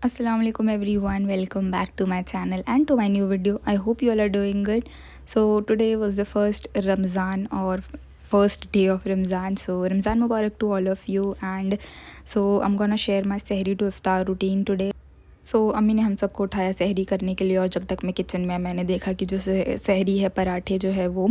Assalamu alaikum everyone, welcome back to my channel and to my new video. I hope you all are doing good. So today was the first Ramzan or first day of Ramzan. So Ramzan Mubarak to all of you, and so I'm gonna share my Sehri to Iftar routine today. अम्मी ने हम सबको उठाया सहरी करने के लिए, और जब तक मैं किचन में मैंने देखा कि जो सहरी है पराठे जो है वो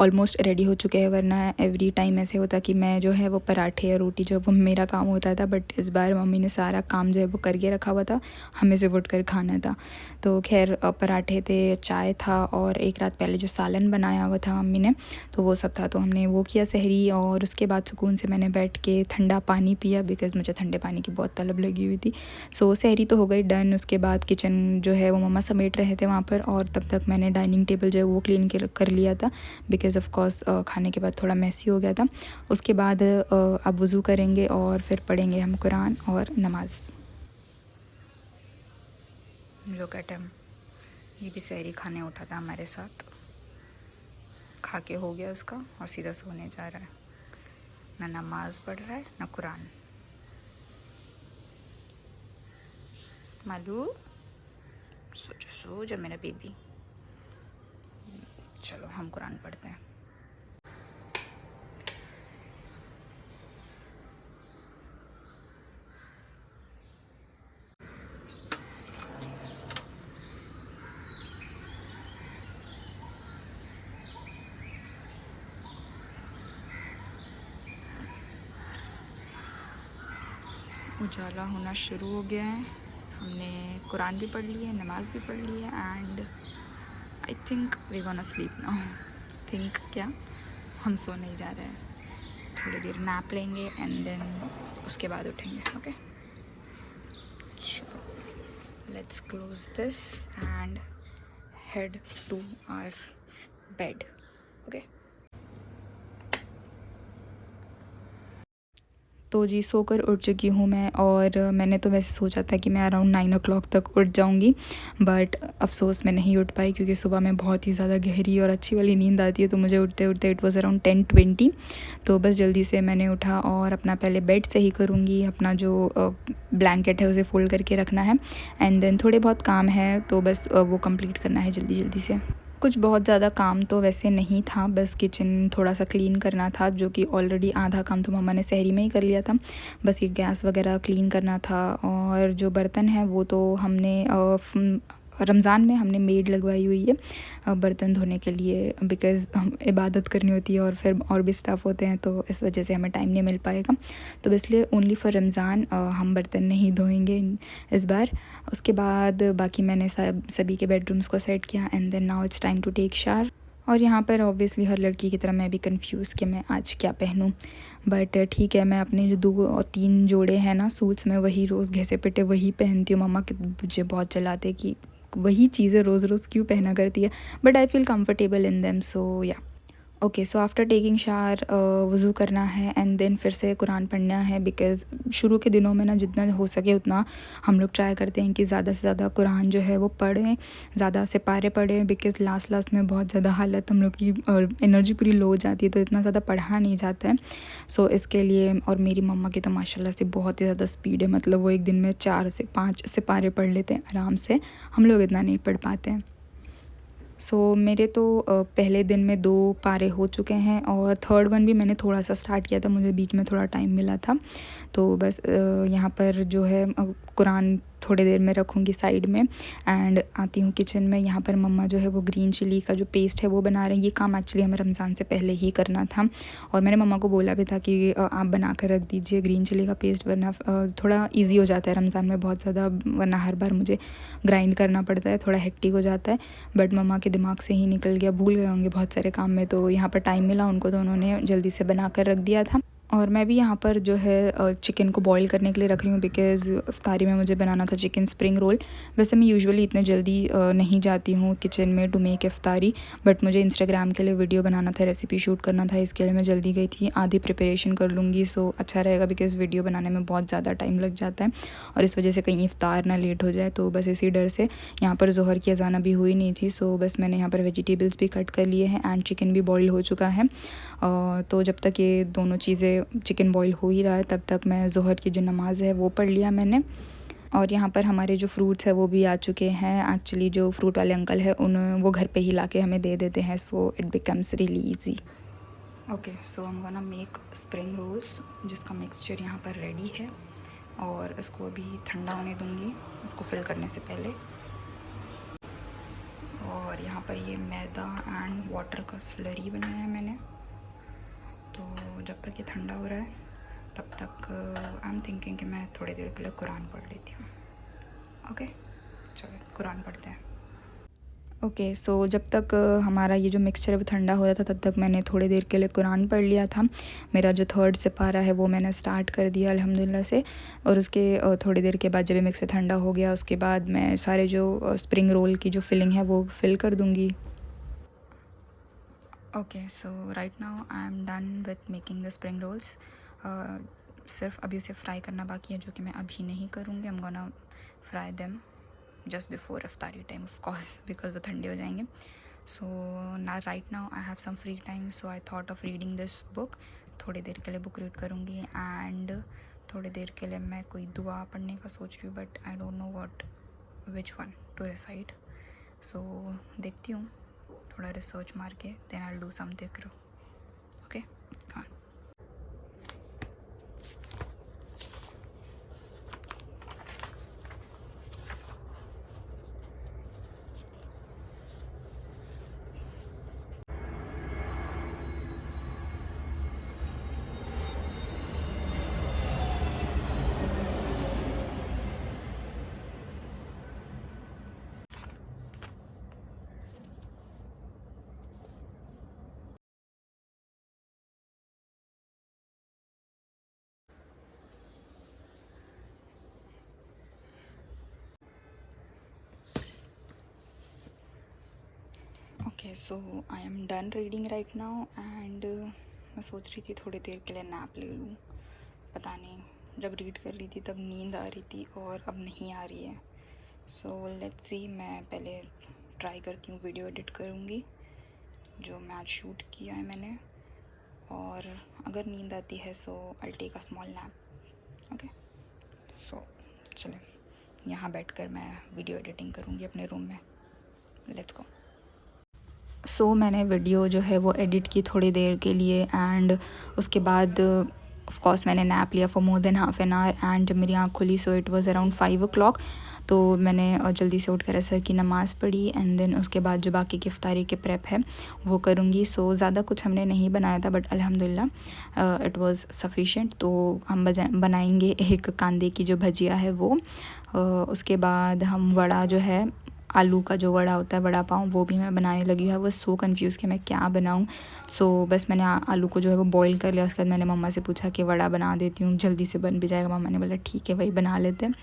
ऑलमोस्ट रेडी हो चुके हैं। वरना एवरी टाइम ऐसे होता कि मैं जो है वो पराठे या रोटी जो है वो मेरा काम होता था, बट इस बार मम्मी ने सारा काम जो है वो करके रखा हुआ था, हमें सिर्फ उठ कर खाना था। तो खैर पराठे थे, चाय था, और एक रात पहले जो सालन बनाया हुआ था मम्मी ने, तो वो सब था। तो हमने वो किया सहरी, और उसके बाद सुकून से मैंने बैठ के ठंडा पानी पिया, बिकॉज़ मुझे ठंडे पानी की बहुत तलब लगी हुई थी। सहरी तो हो गई डन। उसके बाद किचन जो है वो मम्मा समेट रहे थे वहाँ पर, और तब तक मैंने डाइनिंग टेबल जो है वो क्लीन कर लिया था, बिकॉज़ ऑफ कोर्स खाने के बाद थोड़ा मैसी हो गया था। उसके बाद अब वज़ू करेंगे और फिर पढ़ेंगे हम कुरान और नमाज़। लुक एट हिम, ये भी सहरी खाने उठा था हमारे साथ, खा के हो गया उसका और सीधा सोने जा रहा है। ना नमाज़ पढ़ रहा है ना कुरान। मालू सो जा मेरा बेबी। चलो हम कुरान पढ़ते हैं। उजाला होना शुरू हो गया है। हमने कुरान भी पढ़ लिया है, नमाज़ भी पढ़ ली है, and I think we gonna sleep now. Think क्या, हम सो नहीं जा रहे हैं, थोड़ी देर नैप लेंगे एंड देन उसके बाद उठेंगे। Okay, let's close this and head to our bed. Okay, तो जी सोकर उठ चुकी हूँ मैं, और मैंने तो वैसे सोचा था कि मैं अराउंड 9 o'clock तक उठ जाऊँगी, बट अफ़सोस मैं नहीं उठ पाई, क्योंकि सुबह में बहुत ही ज़्यादा गहरी और अच्छी वाली नींद आती है। तो मुझे उठते उठते इट वाज़ अराउंड 10:20। तो बस जल्दी से मैंने उठा, और अपना पहले बेड सही करूँगी, अपना जो ब्लैंकेट है उसे फ़ोल्ड करके रखना है, एंड देन थोड़े बहुत काम है तो बस वो कंप्लीट करना है जल्दी जल्दी से। कुछ बहुत ज़्यादा काम तो वैसे नहीं था, बस किचन थोड़ा सा क्लीन करना था, जो कि ऑलरेडी आधा काम तो मम्मा ने सहरी में ही कर लिया था। बस ये गैस वगैरह क्लीन करना था, और जो बर्तन है वो तो हमने रमज़ान में हमने मेड लगवाई हुई है बर्तन धोने के लिए, बिकॉज़ हम इबादत करनी होती है और फिर और भी स्टाफ होते हैं, तो इस वजह से हमें टाइम नहीं मिल पाएगा। तो इसलिए ओनली फॉर रमज़ान हम बर्तन नहीं धोएंगे इस बार। उसके बाद बाकी मैंने सभी के बेडरूम्स को सेट किया, and then now it's time to take shower. और यहाँ पर ऑब्वियसली हर लड़की की तरह मैं भी कंफ्यूज़ कि मैं आज क्या पहनूं, बट ठीक है, मैं अपने जो 2 और 3 जोड़े हैं ना सूट्स में, वही रोज़ घिसे पिटे वही पहनती हूँ। मम्मा के मुझे बहुत चलाते कि वही चीज़ें रोज़ रोज़ क्यों पहना करती है, but I feel comfortable in them, so yeah. Okay, so after taking shower वज़ू करना है, एंड देन फिर से कुरान पढ़ना है, बिकॉज़ शुरू के दिनों में ना जितना हो सके उतना हम लोग ट्राई करते हैं कि ज़्यादा से ज़्यादा कुरान जो है वो पढ़ें, ज़्यादा से पारे पढ़ें, बिकॉज़ लास्ट में बहुत ज़्यादा हालत हम लोग की एनर्जी पूरी लो हो जाती है, तो इतना ज़्यादा पढ़ा नहीं जाता है। इसके लिए, और मेरी मम्मा की तो माशाल्लाह से बहुत ही ज़्यादा स्पीड है, मतलब वो एक दिन में 4 से 5 सिपारे पढ़ लेते हैं आराम से, हम लोग इतना नहीं पढ़ पाते हैं। मेरे तो पहले दिन में 2 पारे हो चुके हैं, और थर्ड वन भी मैंने थोड़ा सा स्टार्ट किया था, मुझे बीच में थोड़ा टाइम मिला था। तो बस यहाँ पर जो है कुरान थोड़ी देर में रखूँगी साइड में, एंड आती हूँ किचन में। यहाँ पर मम्मा जो है वो ग्रीन चिली का जो पेस्ट है वो बना रहे हैं। ये काम एक्चुअली हमें रमज़ान से पहले ही करना था, और मैंने मम्मा को बोला भी था कि आप बना कर रख दीजिए ग्रीन चिली का पेस्ट, वरना थोड़ा ईजी हो जाता है रमज़ान में बहुत ज़्यादा, वरना हर बार मुझे ग्राइंड करना पड़ता है, थोड़ा हेक्टिक हो जाता है। बट मम्मा के दिमाग से ही निकल गया, भूल गए होंगे बहुत सारे काम में, तो यहाँ पर टाइम मिला उनको, तो उन्होंने जल्दी से बना कर रख दिया था। और मैं भी यहाँ पर जो है चिकन को बॉईल करने के लिए रख रही हूँ, बिकॉज़ इफ्तारी में मुझे बनाना था चिकन स्प्रिंग रोल। वैसे मैं यूजुअली इतने जल्दी नहीं जाती हूँ किचन में टू मेक इफ्तारी, बट मुझे इंस्टाग्राम के लिए वीडियो बनाना था, रेसिपी शूट करना था, इसके लिए मैं जल्दी गई थी। आधी प्रिपरेशन कर लूँगी सो अच्छा रहेगा, बिकॉज़ वीडियो बनाने में बहुत ज़्यादा टाइम लग जाता है, और इस वजह से कहीं इफ्तार ना लेट हो जाए, तो बस इसी डर से। यहाँ पर ज़ोहर की अज़ान अभी हुई नहीं थी, सो बस मैंने यहाँ पर वेजिटेबल्स भी कट कर लिए हैं, एंड चिकन भी बॉईल हो चुका है। तो जब तक ये दोनों चीज़ें, चिकन बॉईल हो ही रहा है, तब तक मैं ज़ोहर की जो नमाज़ है वो पढ़ लिया मैंने। और यहाँ पर हमारे जो फ्रूट्स है वो भी आ चुके हैं। एक्चुअली जो फ्रूट वाले अंकल है वो घर पे ही लाके हमें दे देते हैं, so it becomes really easy. Okay, so I am gonna make spring rolls, जिसका मिक्सचर यहाँ पर रेडी है और इसको अभी ठंडा होने दूँगी इसको फिल करने से पहले। और यहाँ पर ये मैदा एंड वाटर का स्लरी बनाया है मैंने। तो जब तक ये ठंडा हो रहा है तब तक आई एम थिंकिंग कि मैं थोड़ी देर के लिए कुरान पढ़ लेती हूँ। ओके, चलो कुरान पढ़ते हैं। ओके, सो जब तक हमारा ये जो मिक्सचर है वो ठंडा हो रहा था तब तक मैंने थोड़ी देर के लिए कुरान पढ़ लिया था। मेरा जो 3rd सिपारा है वो मैंने स्टार्ट कर दिया अल्हम्दुलिल्लाह से। और उसके थोड़ी देर के बाद जब ये मिक्सर ठंडा हो गया उसके बाद मैं सारे जो स्प्रिंग रोल की जो फिलिंग है वो फिल कर दूँगी। Okay, so right now I am done with making the spring rolls. सिर्फ अभी उसे फ्राई करना बाकी है, जो कि मैं अभी नहीं करूँगी। I am gonna fry them just before इफ्तारी टाइम of course, because वो ठंडे हो जाएंगे। सो ना right now I have some free time, so I thought of reading this book. थोड़ी देर के लिए बुक रीड करूँगी एंड थोड़ी देर के लिए मैं कोई दुआ पढ़ने का सोच रही हूँ, but I don't know what which one to reside. So देखती हूँ, थोड़ा रिसर्च मार के then I will do some ज़िक्र। ओके, हाँ। Okay, so I am done reading right now and मैं सोच रही थी थोड़ी देर के लिए नैप ले लूँ। पता नहीं, जब रीड कर रही थी तब नींद आ रही थी और अब नहीं आ रही है। सो लेट्स सी, मैं पहले ट्राई करती हूँ, वीडियो एडिट करूँगी जो मैं आज शूट किया है मैंने, और अगर नींद आती है so I take a small nap. Okay, so चलें, यहाँ बैठकर मैं वीडियो एडिटिंग करूँगी अपने रूम में। Let's go. सो मैंने वीडियो जो है वो एडिट की थोड़ी देर के लिए एंड उसके बाद ऑफ कोर्स मैंने नैप लिया for more than half an hour. And जब मेरी आँख खुली so it was around 5 o'clock, तो मैंने जल्दी से उठकर असर की नमाज़ पढ़ी एंड देन उसके बाद जो बाकी की इफ्तारी के प्रेप है वो करूँगी। सो ज़्यादा कुछ हमने नहीं बनाया था, बट अल्हम्दुलिल्लाह इट वाज सफिशिएंट। तो हम बनाएंगे एक कांदे की जो भजिया है वो, उसके बाद हम वड़ा जो है, आलू का जो वड़ा होता है, वड़ा पाव, वो भी मैं बनाने लगी हूँ। वो सो कंफ्यूज़ कि मैं क्या बनाऊँ। सो बस मैंने आलू को जो है वो बॉईल कर लिया। उसके बाद मैंने मम्मा से पूछा कि वड़ा बना देती हूँ, जल्दी से बन भी जाएगा। मम्मा ने बोला ठीक है वही बना लेते हैं।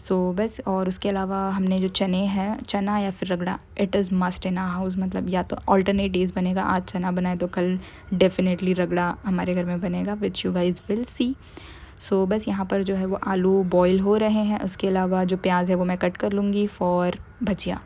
सो बस, और उसके अलावा हमने जो चने हैं, चना या फिर ragda, it is must in our house. मतलब या तो ऑल्टरनेट डेज बनेगा, आज चना बनाए तो कल डेफिनेटली रगड़ा हमारे घर में बनेगा, which you guys will see. So बस यहाँ पर जो है वो आलू बॉईल हो रहे हैं। उसके अलावा जो प्याज है वो मैं कट कर लूँगी for bhajiya.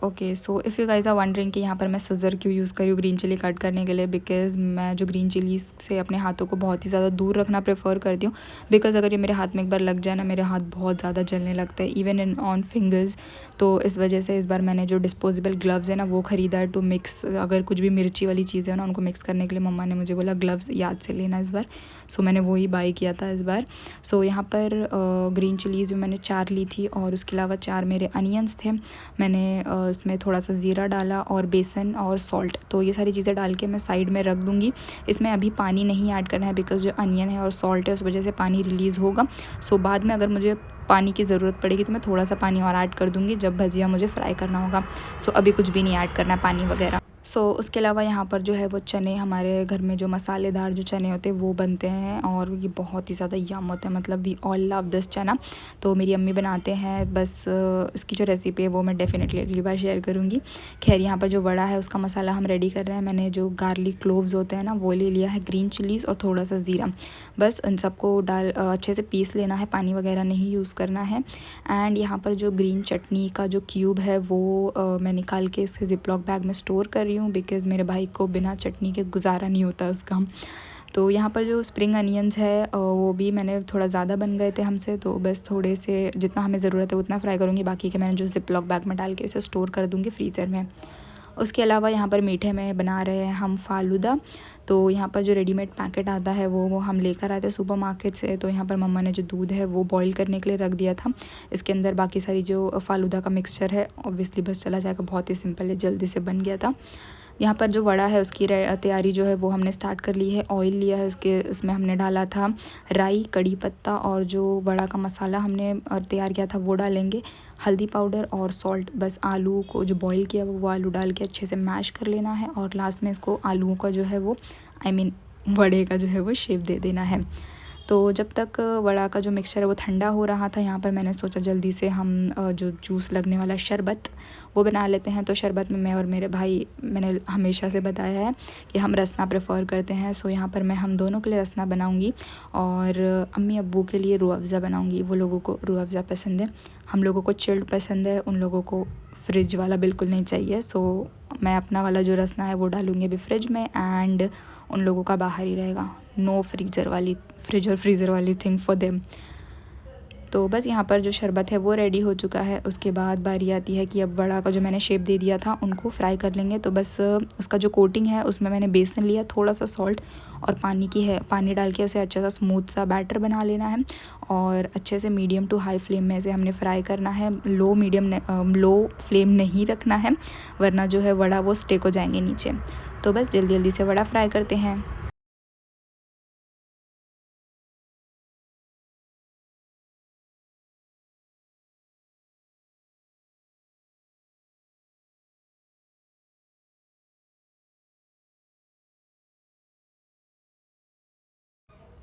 Okay, so if you guys are wondering कि यहाँ पर मैं सिज़र क्यों यूज़ करी हूँ ग्रीन चिली कट करने के लिए, बिकॉज़ मैं जो ग्रीन चिलीज़ से अपने हाथों को बहुत ही ज़्यादा दूर रखना प्रेफर करती हूँ। बिकॉज़ अगर ये मेरे हाथ में एक बार लग जाए ना, मेरे हाथ बहुत ज़्यादा जलने लगता है, इवन इन ऑन फिंगर्स। तो इस वजह से इस बार मैंने जो डिस्पोजेबल ग्लव्स है ना वो ख़रीदा है टू मिक्स, अगर कुछ भी मिर्ची वाली चीज़ें हैं ना उनको मिक्स करने के लिए मम्मा ने मुझे बोला ग्लव्स याद से लेना इस बार। सो मैंने वही बाई किया था इस बार। सो यहाँ पर ग्रीन चिलीज़ मैंने 4 ली थी और उसके अलावा 4 मेरे अनियंस थे। मैंने इसमें थोड़ा सा ज़ीरा डाला और बेसन और सॉल्ट, तो ये सारी चीज़ें डाल के मैं साइड में रख दूँगी। इसमें अभी पानी नहीं ऐड करना है बिकॉज़ जो अनियन है और सॉल्ट है उस वजह से पानी रिलीज़ होगा। सो बाद में अगर मुझे पानी की ज़रूरत पड़ेगी तो मैं थोड़ा सा पानी और ऐड कर दूँगी जब भजिया मुझे फ्राई करना होगा। सो अभी कुछ भी नहीं ऐड करना है पानी वगैरह। उसके अलावा यहाँ पर जो है वो चने, हमारे घर में जो मसालेदार जो चने होते हैं वो बनते हैं और ये बहुत ही ज़्यादा यम होता है, मतलब वी ऑल लव दिस चना। तो मेरी अम्मी बनाते हैं, बस इसकी जो रेसिपी है वो मैं डेफ़िनेटली अगली बार शेयर करूँगी। खैर यहाँ पर जो वड़ा है उसका मसाला हम रेडी कर रहे हैं। मैंने जो गार्लिक क्लोव्स होते हैं ना वो ले लिया है, ग्रीन चिलीज़ और थोड़ा सा ज़ीरा, बस इन सबको अच्छे से पीस लेना है, पानी वगैरह नहीं यूज़ करना है। एंड यहाँ पर जो ग्रीन चटनी का जो क्यूब है वो मैं निकाल के इसके ज़िपलॉक बैग में स्टोर कर रही हूँ, बिकॉज़ मेरे भाई को बिना चटनी के गुजारा नहीं होता उसका। तो यहाँ पर जो स्प्रिंग अनियंस है वो भी मैंने थोड़ा ज़्यादा बन गए थे हमसे, तो बस थोड़े से जितना हमें ज़रूरत है उतना फ्राई करूँगी, बाकी के मैंने जो ज़िपलॉक बैग में डाल के उसे स्टोर कर दूँगी फ्रीज़र में। उसके अलावा यहाँ पर मीठे में बना रहे हैं हम फ़ालूदा। तो यहाँ पर जो रेडीमेड पैकेट आता है वो हम लेकर आए थे सुपर मार्केट से। तो यहाँ पर मम्मा ने जो दूध है वो बॉईल करने के लिए रख दिया था। इसके अंदर बाकी सारी जो फ़ालूदा का मिक्सचर है ऑब्वियसली बस चला जाएगा, बहुत ही सिंपल है, जल्दी से बन गया था। यहाँ पर जो वड़ा है उसकी तैयारी जो है वो हमने स्टार्ट कर ली है। ऑयल लिया है, इसमें हमने डाला था राई, कड़ी पत्ता और जो वड़ा का मसाला हमने तैयार किया था वो डालेंगे, हल्दी पाउडर और सॉल्ट। बस आलू को जो बॉईल किया वो आलू डाल के अच्छे से मैश कर लेना है और लास्ट में इसको आलूओं का जो है वो वड़े का जो है वो शेप दे देना है। तो जब तक वड़ा का जो मिक्सचर है वो ठंडा हो रहा था, यहाँ पर मैंने सोचा जल्दी से हम जो जूस लगने वाला शरबत वो बना लेते हैं। तो शरबत में मैं और मेरे भाई, मैंने हमेशा से बताया है कि हम रसना प्रेफर करते हैं। यहाँ पर मैं हम दोनों के लिए रसना बनाऊंगी और अम्मी अब्बू के लिए रूह अफ़ज़ा बनाऊंगी। वो लोगों को रूह अफ़ज़ा पसंद है, हम लोगों को चिल्ड पसंद है, उन लोगों को फ्रिज वाला बिल्कुल नहीं चाहिए। मैं अपना वाला जो रसना है वो डालूँगी अभी फ्रिज में एंड उन लोगों का बाहर ही रहेगा। नो फ्रिज और फ्रीज़र वाली थिंग फॉर देम। तो बस यहाँ पर जो शरबत है वो रेडी हो चुका है। उसके बाद बारी आती है कि अब वड़ा का जो मैंने शेप दे दिया था उनको फ्राई कर लेंगे। तो बस उसका जो कोटिंग है उसमें मैंने बेसन लिया, थोड़ा सा सॉल्ट और पानी डाल के उसे अच्छा सा स्मूथ सा बैटर बना लेना है और अच्छे से मीडियम टू हाई फ्लेम में इसे हमने फ्राई करना है। लो फ्लेम नहीं रखना है, वरना जो है वड़ा वो स्टिक हो जाएंगे नीचे। तो बस जल्दी जल्दी से वड़ा फ्राई करते हैं।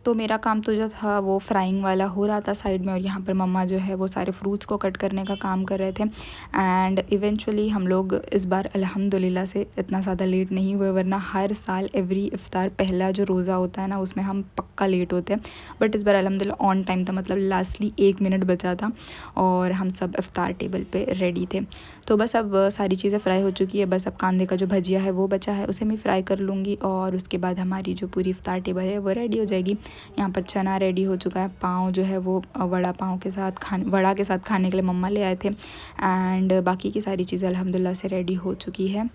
तो मेरा काम तो जो था वो फ्राइंग वाला हो रहा था साइड में, और यहाँ पर मम्मा जो है वो सारे फ्रूट्स को कट करने का काम कर रहे थे। एंड इवेंचुअली हम लोग इस बार अल्हम्दुलिल्लाह से इतना ज़्यादा लेट नहीं हुए, वरना हर साल एवरी इफ्तार पहला जो रोज़ा होता है ना उसमें हम पक्का लेट होते हैं। बट इस बार अल्हम्दुलिल्लाह ऑन टाइम था, मतलब लास्टली 1 मिनट बचा था और हम सब इफ्तार टेबल पर रेडी थे। तो बस अब सारी चीज़ें फ्राई हो चुकी है, बस अब कांदे का जो भजिया है वो बचा है उसे मैं फ्राई कर लूँगी और उसके बाद हमारी जो पूरी इफ्तार टेबल है वो रेडी हो जाएगी। यहाँ पर चना रेडी हो चुका है, पाव जो है वो वड़ा के साथ खाने के लिए मम्मा ले आए थे एंड बाकी की सारी चीज़ें अल्हम्दुलिल्लाह से रेडी हो चुकी है।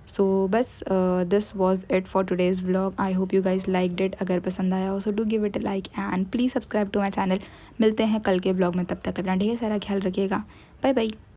सो बस this was it for today's vlog. I hope you guys liked it. अगर पसंद आया हो so do give it a like and please subscribe to my channel. मिलते हैं कल के व्लॉग में, तब तक अपना ढेर सारा ख्याल रखिएगा। Bye bye.